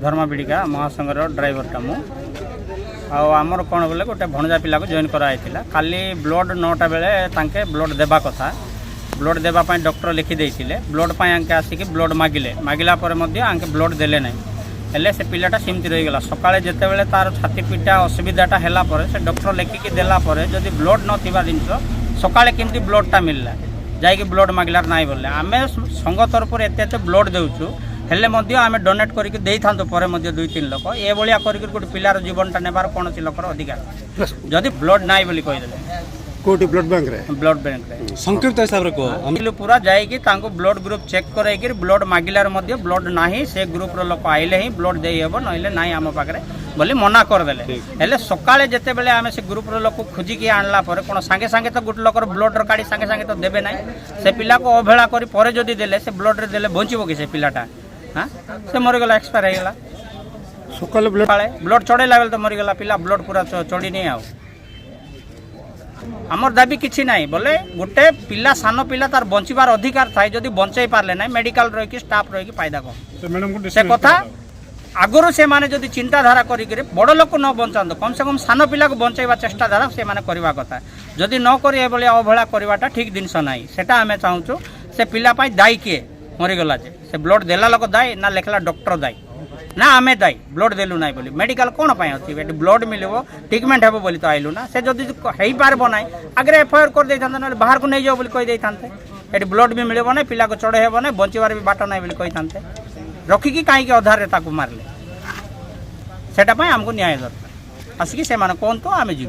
धर्मविड़िका महासंघर ड्राइवरटा मु आमर कौन बोले गोटे भणजा पिला को जॉइन कराई खाली ब्लड 9टा बेले तांके ब्लड देवा कथा ब्लड देवाई डॉक्टर लिखिदे ब्लड आंके आसिक ब्लड मागिला आंके ब्लड देले ना हेले से पिलाटा सेमती रहीगला सकाଳେ जितेबाला तार छाती पीटा असुविधाटा है से डॉक्टर लिखिकी देला जदि ब्लड नथिबा जिनस सकाଳେ केमती ब्लडटा मिलला जाइए ब्लड मागिलार ना बोले आम संघ तरफ एत ब्लड देचु हेले आम डोनेट करके पर 2-3 लोक ये भाया गोटे पिलार जीवनटा नेबार कौन लोकर अधिकार जदि ब्लड ना बोली कहीदे कोटी ब्लड बैंक रे संक्षिप्त हिसाब रे को पूरा जाइए ब्लड ग्रुप चेक कर ब्लड मागिलार ब्लड ना से ग्रुप लोक आइले ही ब्लड दे हेब ना ना आम पाखे बोली मना करदेले हेले सकाळे जेते बेले आमे से ग्रुप रो लोक खोजिकी आणला पर कोन संगे संगे तो गुट लोकर ब्लड रो काडी संगे संगे तो देबे नाही से पिला को अवहेला करी परे जदी देले से ब्लड रे देले बंचिबो कि से पिलाटा हां से मरि गेला एक्सपायर हे गेला सकाळे ब्लड चढ़े लागल तो मरि गेला पिला ब्लड पूरा चढ़ी नहीं आउ आमर दाबी किछि नाही बोले गोटे पिला सान पिला तार बंचिबार अधिकार थाए जदी बंचै पारले नाही मेडिकल रही कि स्टाफ रही कि फायदा को से कथा आगुरी से माने जदि चिंताधारा करी बड़ लोक न बंचा कम से कम सान पिला को बंचाइबा चेष्टा धारा से माने करवा कथा जदि न करी एभली अवहेला करवाटा ठीक जिनस नाही सेटा आमे चाहूछु से पिला पाई दायी किए मरीगला जे से ब्लड देला लोक दायी ना लेखला डॉक्टर दायी ना आमे दायी ब्लड देलु ना बोली मेडिकल कौन पाई अछि एटी ब्लड मिलबो ट्रीटमेंट हेबो बोली तो आइलु ना से जदि हेई पारबो नाही आगरे एफआईआर कर देई थांते ना बाहर को नहीं जाओ बोली कहि देई थांते एटी ब्लड भी मिलबो ना पिला को चढ़े हेबो ना बंचिबार भी बाट नाही बोली कहि थांते रखिकी कहीं अधारे ताकू मारले सेटा आमको न्याय दरकार आसिक से कहतु आम जी।